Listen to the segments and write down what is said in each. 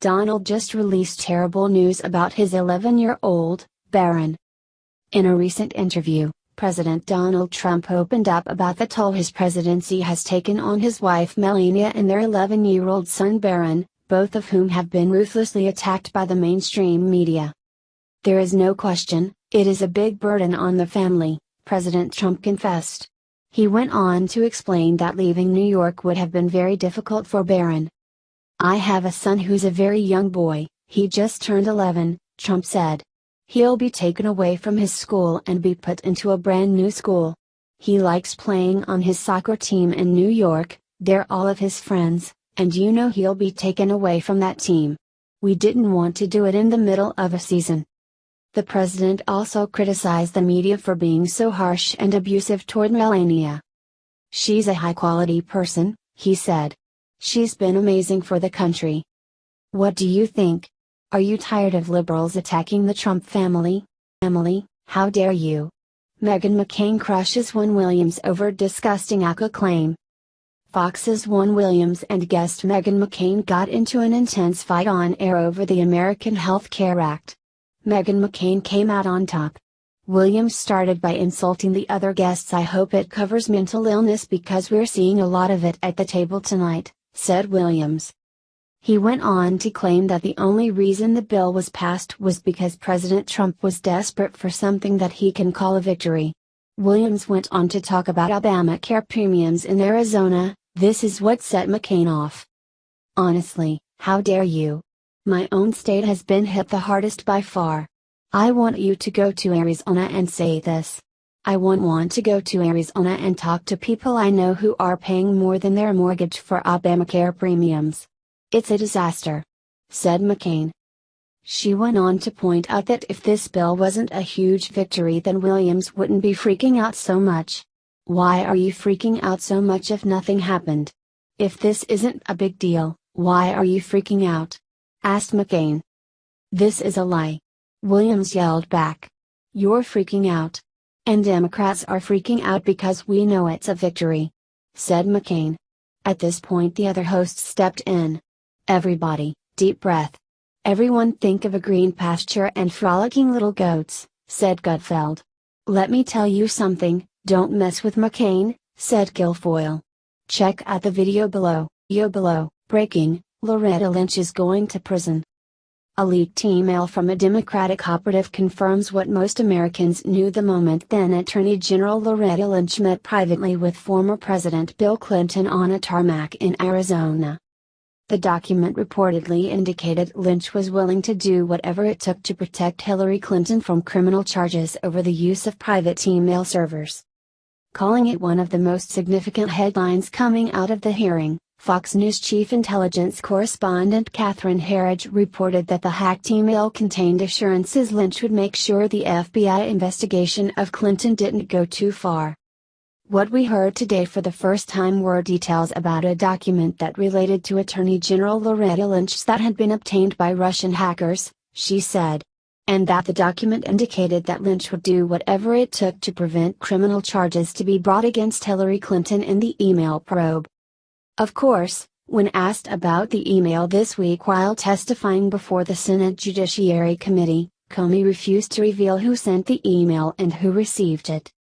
Donald just released terrible news about his 11-year-old, Barron. In a recent interview, President Donald Trump opened up about the toll his presidency has taken on his wife Melania and their 11-year-old son Barron, both of whom have been ruthlessly attacked by the mainstream media. "There is no question, it is a big burden on the family," President Trump confessed. He went on to explain that leaving New York would have been very difficult for Barron. "I have a son who's a very young boy, he just turned 11, Trump said. He'll be taken away from his school and be put into a brand new school. He likes playing on his soccer team in New York, they're all of his friends, and he'll be taken away from that team. We didn't want to do it in the middle of a season." The president also criticized the media for being so harsh and abusive toward Melania. "She's a high-quality person," he said. "She's been amazing for the country. What do you think? Are you tired of liberals attacking the Trump family? How dare you?" Meghan McCain crushes Juan Williams over disgusting ACA claim. Fox's Juan Williams and guest Meghan McCain got into an intense fight on air over the American Health Care Act. Meghan McCain came out on top. Williams started by insulting the other guests. "I hope it covers mental illness because we're seeing a lot of it at the table tonight," said Williams. He went on to claim that the only reason the bill was passed was because President Trump was desperate for something that he can call a victory. Williams went on to talk about Obamacare premiums in Arizona. "This is what set McCain off. Honestly, how dare you? My own state has been hit the hardest by far. I want you to go to Arizona and say this. I won't want to go to Arizona and talk to people I know who are paying more than their mortgage for Obamacare premiums. It's a disaster," said McCain. She went on to point out that if this bill wasn't a huge victory, then Williams wouldn't be freaking out so much. "Why are you freaking out so much if nothing happened? If this isn't a big deal, why are you freaking out?" asked McCain. "This is a lie," Williams yelled back. "You're freaking out. And Democrats are freaking out because we know it's a victory," said McCain. At this point the other host stepped in. "Everybody, deep breath. Everyone think of a green pasture and frolicking little goats," said Gutfeld. "Let me tell you something, don't mess with McCain," said Guilfoyle. Check out the video below. Breaking, Loretta Lynch is going to prison. A leaked email from a Democratic operative confirms what most Americans knew the moment then Attorney General Loretta Lynch met privately with former President Bill Clinton on a tarmac in Arizona. The document reportedly indicated Lynch was willing to do whatever it took to protect Hillary Clinton from criminal charges over the use of private email servers. Calling it one of the most significant headlines coming out of the hearing, Fox News chief intelligence correspondent Catherine Herridge reported that the hacked email contained assurances Lynch would make sure the FBI investigation of Clinton didn't go too far. What we heard today for the first time were details about a document that related to Attorney General Loretta Lynch that had been obtained by Russian hackers, she said. And that the document indicated that Lynch would do whatever it took to prevent criminal charges to be brought against Hillary Clinton in the email probe. Of course, when asked about the email this week while testifying before the Senate Judiciary Committee, Comey refused to reveal who sent the email and who received it.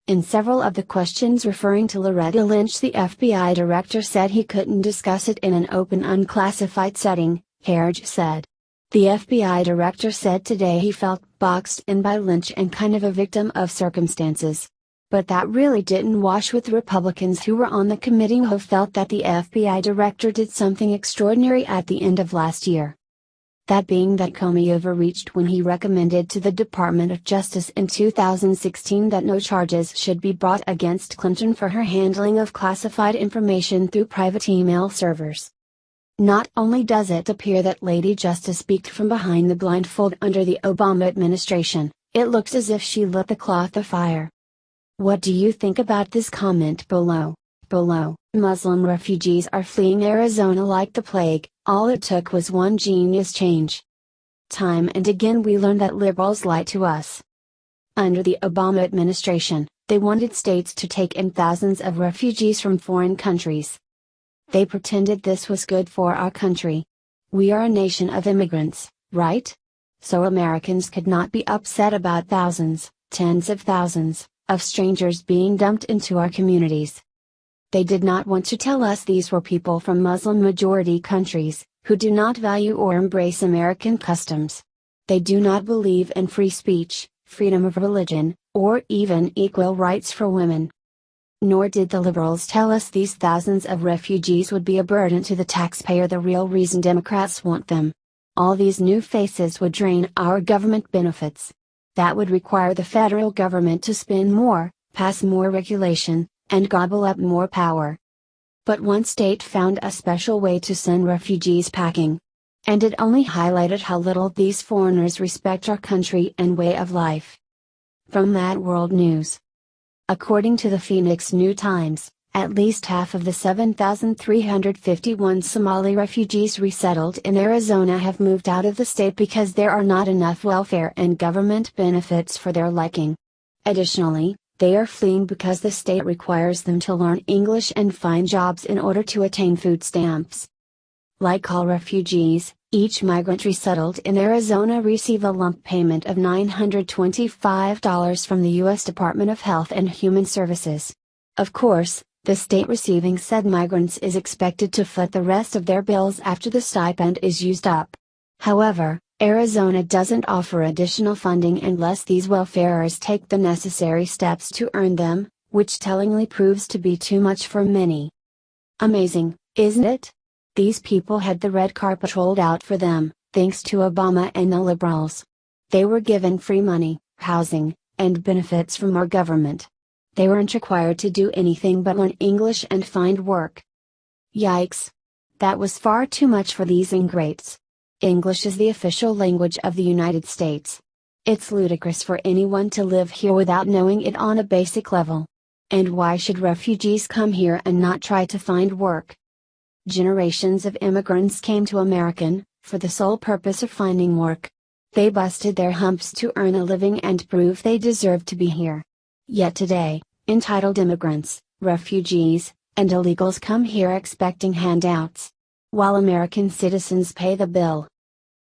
In several of the questions referring to Loretta Lynch, the FBI director said he couldn't discuss it in an open unclassified setting, Herridge said. The FBI director said today he felt boxed in by Lynch and kind of a victim of circumstances. But that really didn't wash with Republicans who were on the committee who felt that the FBI director did something extraordinary at the end of last year. That being that Comey overreached when he recommended to the Department of Justice in 2016 that no charges should be brought against Clinton for her handling of classified information through private email servers. Not only does it appear that Lady Justice speaked from behind the blindfold under the Obama administration, it looks as if she lit the cloth afire. What do you think about this? Comment below. Muslim refugees are fleeing Arizona like the plague. All it took was one genius change. Time and again we learn that liberals lie to us. Under the Obama administration, they wanted states to take in thousands of refugees from foreign countries. They pretended this was good for our country. We are a nation of immigrants, right? So Americans could not be upset about thousands, tens of thousands, of strangers being dumped into our communities. They did not want to tell us these were people from Muslim-majority countries, who do not value or embrace American customs. They do not believe in free speech, freedom of religion, or even equal rights for women. Nor did the liberals tell us these thousands of refugees would be a burden to the taxpayer, the real reason Democrats want them. All these new faces would drain our government benefits. That would require the federal government to spend more, pass more regulation, and gobble up more power. But one state found a special way to send refugees packing. And it only highlighted how little these foreigners respect our country and way of life. From Mad World News. According to the Phoenix New Times, at least half of the 7,351 Somali refugees resettled in Arizona have moved out of the state because there are not enough welfare and government benefits for their liking. Additionally, they are fleeing because the state requires them to learn English and find jobs in order to attain food stamps. Like all refugees, each migrant resettled in Arizona receives a lump payment of $925 from the U.S. Department of Health and Human Services. Of course, the state receiving said migrants is expected to foot the rest of their bills after the stipend is used up. However, Arizona doesn't offer additional funding unless these welfarers take the necessary steps to earn them, which tellingly proves to be too much for many. Amazing, isn't it? These people had the red carpet rolled out for them, thanks to Obama and the liberals. They were given free money, housing, and benefits from our government. They weren't required to do anything but learn English and find work. Yikes! That was far too much for these ingrates. English is the official language of the United States. It's ludicrous for anyone to live here without knowing it on a basic level. And why should refugees come here and not try to find work? Generations of immigrants came to America, for the sole purpose of finding work. They busted their humps to earn a living and prove they deserve to be here. Yet today, entitled immigrants, refugees, and illegals come here expecting handouts, while American citizens pay the bill.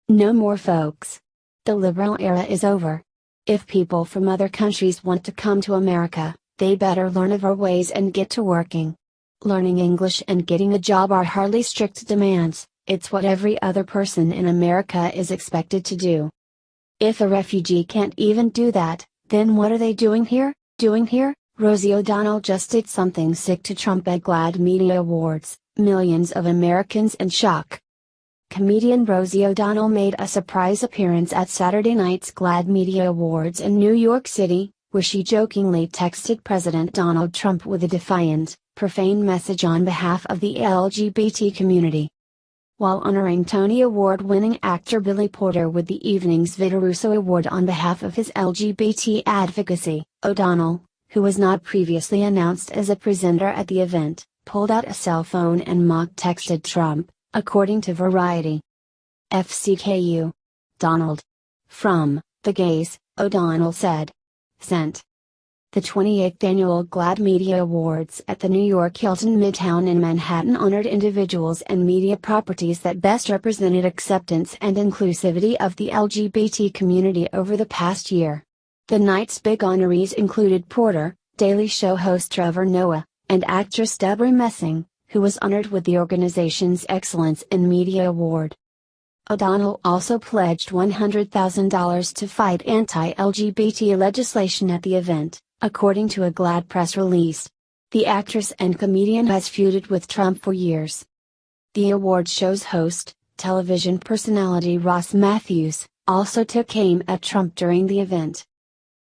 No more, folks. The liberal era is over. If people from other countries want to come to America, they better learn of our ways and get to working. Learning English and getting a job are hardly strict demands, it's what every other person in America is expected to do. If a refugee can't even do that, then what are they doing here? Rosie O'Donnell just did something sick to Trump at GLAAD Media Awards, millions of Americans in shock. Comedian Rosie O'Donnell made a surprise appearance at Saturday night's GLAAD Media Awards in New York City, where she jokingly texted President Donald Trump with a defiant, profane message on behalf of the LGBT community. While honoring Tony Award-winning actor Billy Porter with the evening's Vito Russo Award on behalf of his LGBT advocacy, O'Donnell, who was not previously announced as a presenter at the event, pulled out a cell phone and mock-texted Trump, according to Variety. FCKU. Donald. From the gays, O'Donnell said. Sent. The 28th annual GLAAD Media Awards at the New York Hilton Midtown in Manhattan honored individuals and media properties that best represented acceptance and inclusivity of the LGBT community over the past year. The night's big honorees included Porter, Daily Show host Trevor Noah, and actress Deborah Messing, who was honored with the organization's Excellence in Media Award. O'Donnell also pledged $100,000 to fight anti-LGBT legislation at the event, according to a GLAAD press release. The actress and comedian has feuded with Trump for years. The award show's host, television personality Ross Matthews, also took aim at Trump during the event.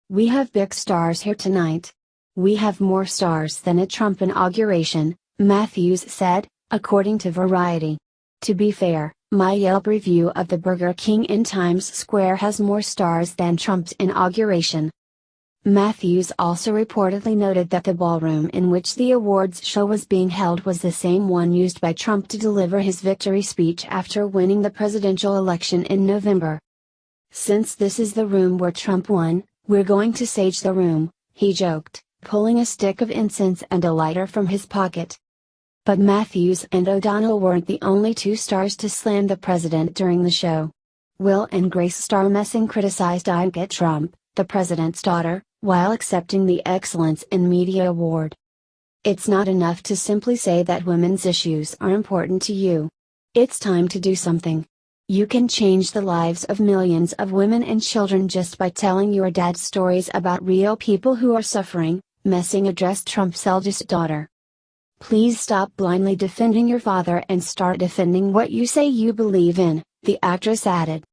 "We have big stars here tonight. We have more stars than at Trump inauguration," Matthews said, according to Variety. "To be fair, my Yelp review of the Burger King in Times Square has more stars than Trump's inauguration." Matthews also reportedly noted that the ballroom in which the awards show was being held was the same one used by Trump to deliver his victory speech after winning the presidential election in November. "Since this is the room where Trump won, we're going to sage the room," he joked, pulling a stick of incense and a lighter from his pocket. But Matthews and O'Donnell weren't the only two stars to slam the president during the show. Will and Grace star Messing criticized Ivanka Trump, the president's daughter, while accepting the Excellence in Media Award. It's not enough to simply say that women's issues are important to you. It's time to do something. You can change the lives of millions of women and children just by telling your dad's stories about real people who are suffering, Messing addressed Trump's eldest daughter. Please stop blindly defending your father and start defending what you say you believe in, the actress added.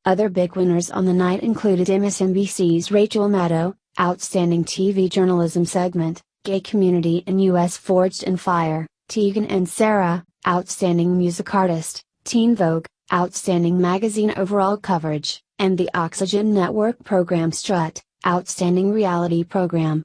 Other big winners on the night included MSNBC's Rachel Maddow, Outstanding TV Journalism Segment, Gay Community in U.S. Forged in Fire, Tegan and Sara, Outstanding Music Artist, Teen Vogue, Outstanding Magazine Overall Coverage, and the Oxygen Network program Strut, Outstanding Reality Program.